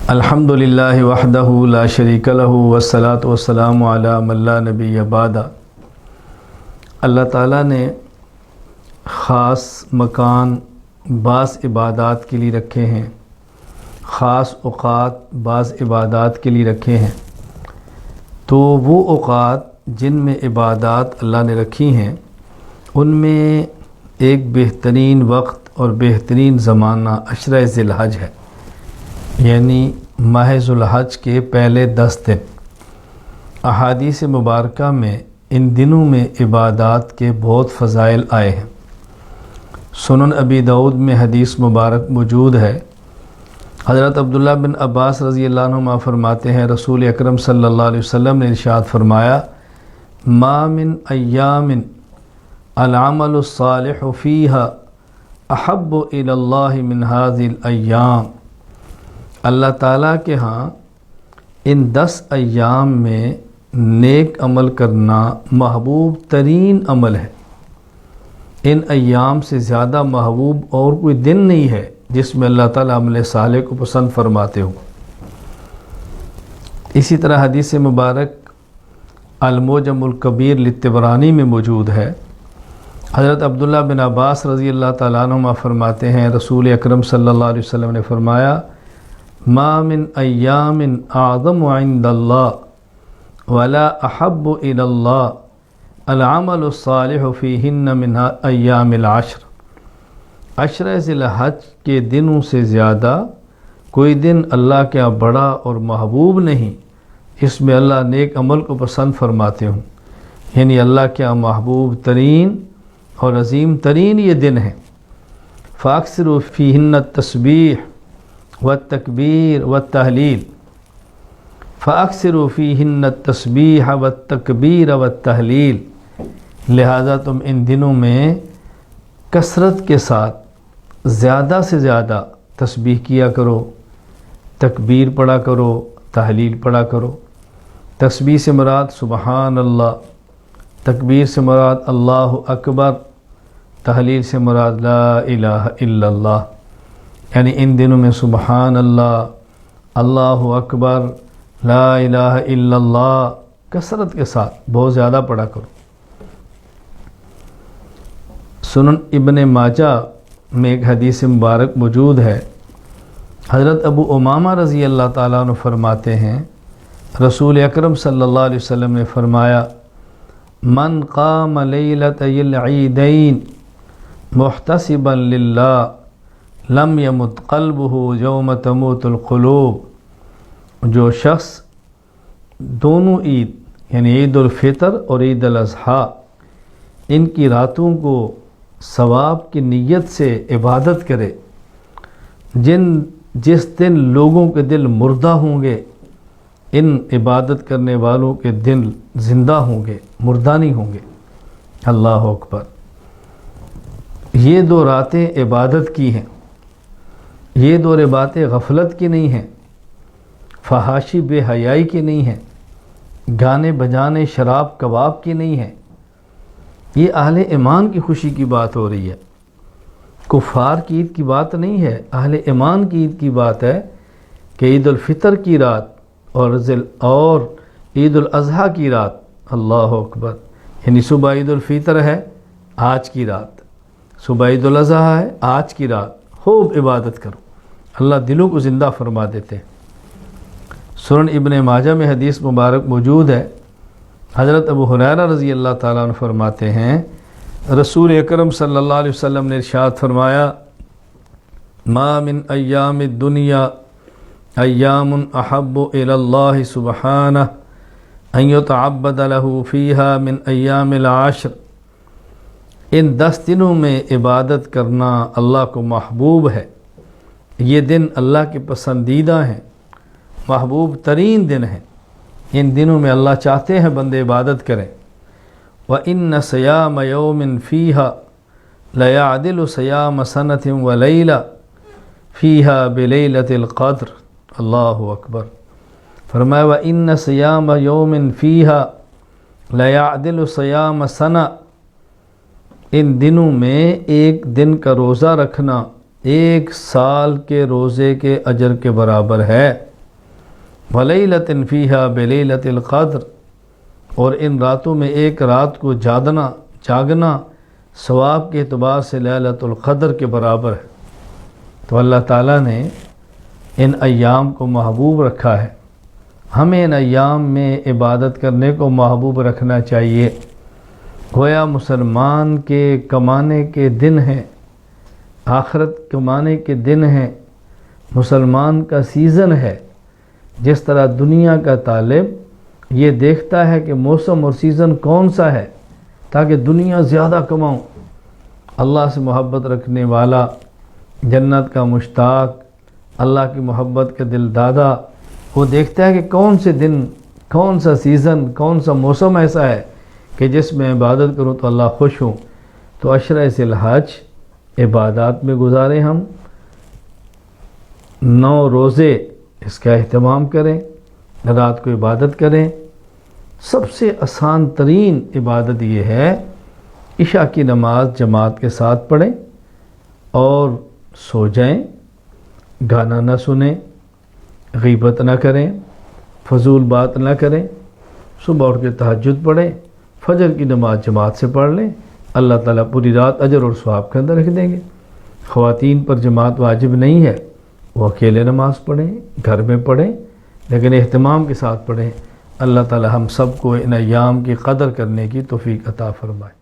الحمدللہ وحدہ لا شریک لہ والصلاة والسلام علی من لا نبی بعدہ۔ اللہ تعالیٰ نے خاص مکان بعض عبادات کے لیے رکھے ہیں، خاص اوقات بعض عبادات کے لیے رکھے ہیں، تو وہ اوقات جن میں عبادات اللہ نے رکھی ہیں ان میں ایک بہترین وقت اور بہترین زمانہ عشرہ ذی الحج ہے، یعنی ماہ ذو الحج کے پہلے 10 دن۔ احادیث مبارکہ میں ان دنوں میں عبادات کے بہت فضائل آئے ہیں۔ سنن ابی داؤد میں حدیث مبارک موجود ہے۔ حضرت عبداللہ بن عباس رضی اللہ عنہما فرماتے ہیں، رسول اکرم صلی اللہ علیہ وسلم نے ارشاد فرمایا، ما من ایام العمل الصالح فیہا احب الی اللہ من هذه الایام۔ اللہ تعالیٰ کے ہاں ان 10 ایام میں نیک عمل کرنا محبوب ترین عمل ہے۔ ان ایام سے زیادہ محبوب اور کوئی دن نہیں ہے جس میں اللہ تعالیٰ عمل صالح کو پسند فرماتے ہو۔ اسی طرح حدیث مبارک المعجم الکبیر للطبرانی میں موجود ہے۔ حضرت عبداللہ بن عباس رضی اللہ تعالیٰ عنہما فرماتے ہیں، رسول اکرم صلی اللہ علیہ وسلم نے فرمایا، ما من ایام اعظم عند اللہ ولا احب الی اللہ العمل الصالح فیہن من ایام العشر۔ عشرہ ذی الحج کے دنوں سے زیادہ کوئی دن اللہ کے یہاں بڑا اور محبوب نہیں، اس میں اللہ نیک عمل کو پسند فرماتے ہوں، یعنی اللہ کے یہاں محبوب ترین اور عظیم ترین یہ دن ہیں۔ فاکثروا فیہن التسبیح والتکبیر والتحلیل، فاکثروا فیہن التسبیح والتکبیر والتحلیل، لہذا تم ان دنوں میں کثرت کے ساتھ زیادہ سے زیادہ تسبیح کیا کرو، تکبیر پڑھا کرو، تحلیل پڑھا کرو۔ تسبیح سے مراد سبحان اللہ، تکبیر سے مراد اللہ اکبر، تحلیل سے مراد لا الہ الا اللہ، یعنی ان دنوں میں سبحان اللہ، اللہ اکبر، لا الہ الا اللہ کثرت کے ساتھ بہت زیادہ پڑھا کرو۔ سنن ابن ماجہ میں ایک حدیث مبارک موجود ہے۔ حضرت ابو امامہ رضی اللہ تعالیٰ عنہ فرماتے ہیں، رسول اکرم صلی اللہ علیہ وسلم نے فرمایا، من قام لیلۃ العیدین محتسبا للہ لم یمت قلبہ یوم تموت القلوب۔ جو شخص دونوں عید یعنی عید الفطر اور عید الاضحیٰ ان کی راتوں کو ثواب کی نیت سے عبادت کرے، جس دن لوگوں کے دل مردہ ہوں گے، ان عبادت کرنے والوں کے دل زندہ ہوں گے، مردہ نہیں ہوں گے۔ اللہ اکبر۔ یہ 2 راتیں عبادت کی ہیں، یہ 2 باتیں غفلت کی نہیں ہیں، فحاشی بے حیائی کی نہیں ہیں، گانے بجانے شراب کباب کی نہیں ہیں۔ یہ اہل ایمان کی خوشی کی بات ہو رہی ہے، کفار کی عید کی بات نہیں ہے، اہل ایمان کی عید کی بات ہے کہ عید الفطر کی رات اور عید الاضحیٰ کی رات، اللہ اکبر، یعنی صبح عید الفطر ہے آج کی رات، صبح عید الاضحیٰ ہے آج کی رات، خوب عبادت کرو، اللہ دلوں کو زندہ فرما دیتے ہیں۔ سنن ابن ماجہ میں حدیث مبارک موجود ہے۔ حضرت ابو ہریرہ رضی اللہ تعالیٰ عنہ فرماتے ہیں، رسول اکرم صلی اللہ علیہ وسلم نے ارشاد فرمایا، ما من ایام الدنیا ایام احب الی اللہ سبحانہ ان یتعبد لہ فیہا من ایام العشر۔ ان 10 دنوں میں عبادت کرنا اللہ کو محبوب ہے، یہ دن اللہ کے پسندیدہ ہیں، محبوب ترین دن ہیں۔ ان دنوں میں اللہ چاہتے ہیں بندے عبادت کریں۔ وَإِنَّ صِيَامَ يَوْمٍ فِيهَا لَيَعْدِلُ صِيَامَ سَنَةٍ وَلَيْلَةٍ فِيهَا بِلَيْلَةِ الْقَدْرِ۔ اللہ اکبر۔ فرمایا وَإِنَّ صِيَامَ يَوْمٍ فِيهَا لَيَعْدِلُ صِيَامَ سَنَةٍ، ان دنوں میں ایک دن کا روزہ رکھنا 1 سال کے روزے کے اجر کے برابر ہے۔ ولیلۃ فیہا بلیلۃ القدر، اور ان راتوں میں ایک رات کو جاگنا ثواب کے اعتبار سے لیلۃ القدر کے برابر ہے۔ تو اللہ تعالیٰ نے ان ایام کو محبوب رکھا ہے، ہمیں ان ایام میں عبادت کرنے کو محبوب رکھنا چاہیے۔ گویا مسلمان کے کمانے کے دن ہیں، آخرت کمانے کے دن ہیں، مسلمان کا سیزن ہے۔ جس طرح دنیا کا طالب یہ دیکھتا ہے کہ موسم اور سیزن کون سا ہے تاکہ دنیا زیادہ کماؤں، اللہ سے محبت رکھنے والا، جنت کا مشتاق، اللہ کی محبت کا دل دادا، وہ دیکھتا ہے کہ کون سے دن، کون سا سیزن، کون سا موسم ایسا ہے کہ جس میں عبادت کروں تو اللہ خوش ہوں۔ تو عشرہ ذی الحج عبادات میں گزاریں، ہم 9 روزے اس کا اہتمام کریں، رات کو عبادت کریں۔ سب سے آسان ترین عبادت یہ ہے عشاء کی نماز جماعت کے ساتھ پڑھیں اور سو جائیں، گانا نہ سنیں، غیبت نہ کریں، فضول بات نہ کریں، صبح اٹھ کے تہجد پڑھیں، فجر کی نماز جماعت سے پڑھ لیں، اللہ تعالیٰ پوری رات اجر اور ثواب کے اندر رکھ دیں گے۔ خواتین پر جماعت واجب نہیں ہے، وہ اکیلے نماز پڑھیں، گھر میں پڑھیں، لیکن اہتمام کے ساتھ پڑھیں۔ اللہ تعالیٰ ہم سب کو ان ایام کی قدر کرنے کی توفیق عطا فرمائے۔